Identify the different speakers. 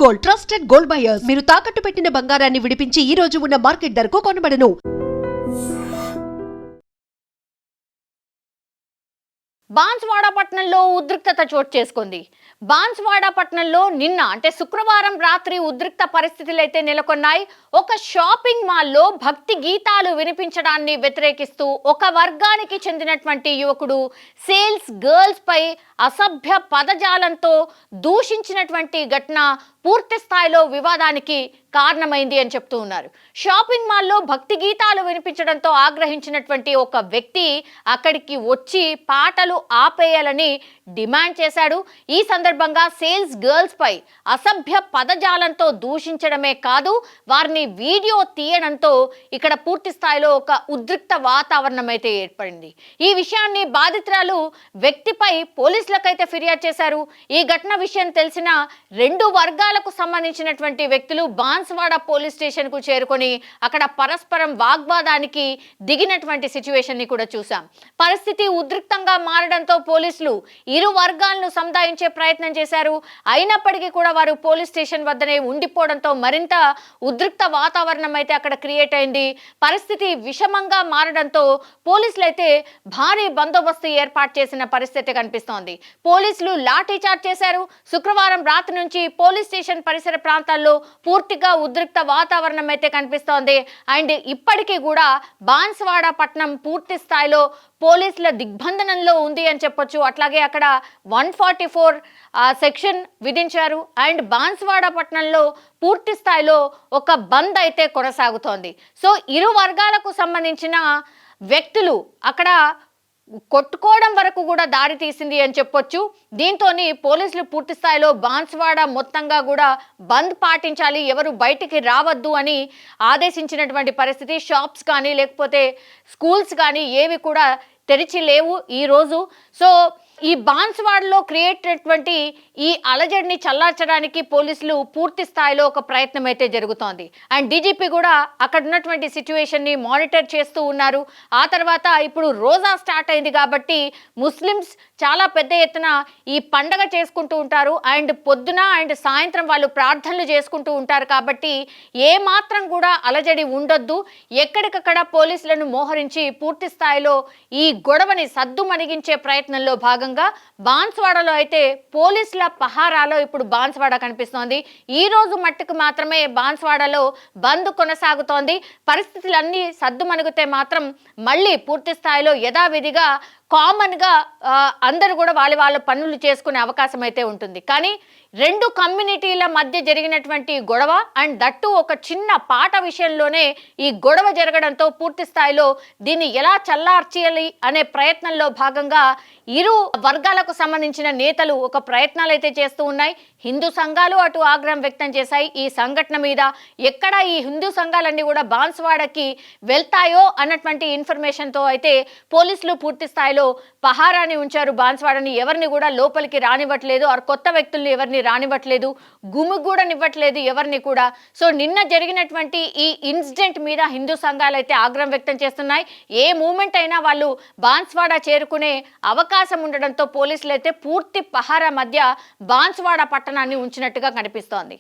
Speaker 1: Gold, trusted gold buyers. మీరు తాకట్టు పెట్టిన బంగారాన్ని విడిపించి ఈ రోజు ఉన్న మార్కెట్ ధరకు కొనబడను.
Speaker 2: బాన్స్వాడ పట్టణంలో ఉద్రిక్తత చోటు చేసుకుంది. బాన్స్వాడ పట్టణంలో నిన్న అంటే శుక్రవారం రాత్రి ఉద్రిక్త పరిస్థితులు అయితే నెలకొన్నాయి. ఒక షాపింగ్ మాల్లో భక్తి గీతాలు వినిపించడాన్ని వ్యతిరేకిస్తూ ఒక వర్గానికి చెందినటువంటి యువకుడు సేల్స్ గర్ల్స్ పై అసభ్య పదజాలంతో దూషించినటువంటి ఘటన పూర్తి స్థాయిలో వివాదానికి కారణమైంది అని చెప్తూ ఉన్నారు. షాపింగ్ మాల్లో భక్తి గీతాలు వినిపించడంతో ఆగ్రహించినటువంటి ఒక వ్యక్తి అక్కడికి వచ్చి పాటలు ఆపేయాలని డిమాండ్ చేశాడు. ఈ సందర్భంగా సేల్స్ గర్ల్స్ పై అసభ్య పదజాలంతో దూషించడమే కాదు, వారిని వీడియో తీయడంతో ఇక్కడ పూర్తి స్థాయిలో ఒక ఉద్రిక్త వాతావరణం అయితే ఏర్పడింది. ఈ విషయాన్ని బాధితురాలు వ్యక్తిపై పోలీసులకైతే ఫిర్యాదు చేశారు. ఈ ఘటన విషయం తెలిసిన రెండు వర్గాలకు సంబంధించినటువంటి వ్యక్తులు బాన్స్వాడ పోలీస్ స్టేషన్ కు చేరుకొని అక్కడ పరస్పరం వాగ్వాదానికి దిగినటువంటి సిచ్యువేషన్ ని కూడా చూసాం. పరిస్థితి ఉద్రిక్తంగా మారడంతో పోలీసులు ఇరు వర్గాలను సముదాయించే ప్రయత్నం చేశారు. అయినప్పటికీ కూడా వారు పోలీస్ స్టేషన్ వద్దనే ఉండిపోవడంతో మరింత ఉద్రిక్త వాతావరణం అయితే అక్కడ క్రియేట్ అయింది. పరిస్థితి విషమంగా మారడంతో పోలీసులు అయితే భారీ బందోబస్తు ఏర్పాటు చేసిన పరిస్థితి కనిపిస్తోంది. పోలీసులు లాఠీ చార్జ్ చేశారు. శుక్రవారం రాత్రి నుంచి పోలీస్ స్టేషన్ పరిసర ప్రాంతాల్లో పూర్తిగా ఉద్రిక్త వాతావరణం అయితే కనిపిస్తోంది. అండ్ ఇప్పటికీ కూడా బాన్స్వాడ పట్టణం పూర్తి స్థాయిలో పోలీసుల దిగ్బంధనంలో ఉంది అని చెప్పొచ్చు. అట్లాగే అక్కడ 144 సెక్షన్ విధించారు. అండ్ బాన్స్వాడ పట్టణంలో పూర్తి స్థాయిలో ఒక బంద్ అయితే కొనసాగుతోంది. సో ఇరు వర్గాలకు సంబంధించిన వ్యక్తులు అక్కడ కొట్టుకోవడం వరకు కూడా దారి తీసింది అని చెప్పొచ్చు. దీంతో పోలీసులు పూర్తి స్థాయిలో బాన్స్వాడ మొత్తంగా కూడా బంద్ పాటించాలి, ఎవరు బయటికి రావద్దు అని ఆదేశించినటువంటి పరిస్థితి. షాప్స్ కానీ లేకపోతే స్కూల్స్ కానీ ఏవి కూడా తెరిచి లేవు ఈరోజు. సో ఈ బాన్స్వాడలో క్రియేట్ అయినటువంటి ఈ అలజడిని చల్లార్చడానికి పోలీసులు పూర్తి స్థాయిలో ఒక ప్రయత్నం అయితే జరుగుతోంది. అండ్ డీజీపీ కూడా అక్కడ ఉన్నటువంటి సిచ్యువేషన్ని మానిటర్ చేస్తూ ఉన్నారు. ఆ తర్వాత ఇప్పుడు రోజా స్టార్ట్ అయింది కాబట్టి ముస్లిమ్స్ చాలా పెద్ద ఎత్తున ఈ పండగ చేసుకుంటూ ఉంటారు. అండ్ పొద్దున అండ్ సాయంత్రం వాళ్ళు ప్రార్థనలు చేసుకుంటూ ఉంటారు కాబట్టి ఏమాత్రం కూడా అలజడి ఉండొద్దు, ఎక్కడికక్కడ పోలీసులను మోహరించి పూర్తి స్థాయిలో ఈ గొడవని సద్దుమణిగించే ప్రయత్నంలో భాగంగా బాన్స్వాడలో అయితే పోలీసుల పహారాలో ఇప్పుడు బాన్స్వాడ కనిపిస్తోంది. ఈ రోజు మట్టుకు మాత్రమే బాన్స్వాడలో బంద్ కొనసాగుతోంది. పరిస్థితులన్నీ సద్దుమణిగితే మాత్రం మళ్ళీ పూర్తి స్థాయిలో యథావిధిగా కామన్గా అందరూ కూడా వాళ్ళ పనులు చేసుకునే అవకాశం అయితే ఉంటుంది. కానీ రెండు కమ్యూనిటీల మధ్య జరిగినటువంటి గొడవ అండ్ దట్టు ఒక చిన్న పాట విషయంలోనే ఈ గొడవ జరగడంతో పూర్తి స్థాయిలో దీన్ని ఎలా చల్లార్చేయాలి అనే ప్రయత్నంలో భాగంగా ఇరు వర్గాలకు సంబంధించిన నేతలు ఒక ప్రయత్నాలు అయితే చేస్తూ ఉన్నాయి. హిందూ సంఘాలు అటు ఆగ్రహం వ్యక్తం చేశాయి ఈ సంఘటన మీద. ఎక్కడ ఈ హిందూ సంఘాలన్నీ కూడా బాన్స్వాడకి వెళ్తాయో అన్నటువంటి ఇన్ఫర్మేషన్తో అయితే పోలీసులు పూర్తి స్థాయిలో పహారాన్ని ఉంచారు. బాన్స్వాడని ఎవరిని కూడా లోపలికి రానివ్వట్లేదు, కొత్త వ్యక్తుల్ని ఎవరిని రానివ్వట్లేదు, గుమిగూడనివ్వట్లేదు ఎవరిని కూడా. సో నిన్న జరిగినటువంటి ఈ ఇన్సిడెంట్ మీద హిందూ సంఘాలు అయితే ఆగ్రహం వ్యక్తం చేస్తున్నాయి. ఏ మూమెంట్ అయినా వాళ్ళు బాన్స్వాడ చేరుకునే అవకాశం ఉండడంతో పోలీసులు అయితే పూర్తి పహారా మధ్య బాన్స్వాడ పట్టణాన్ని ఉంచినట్టుగా కనిపిస్తోంది.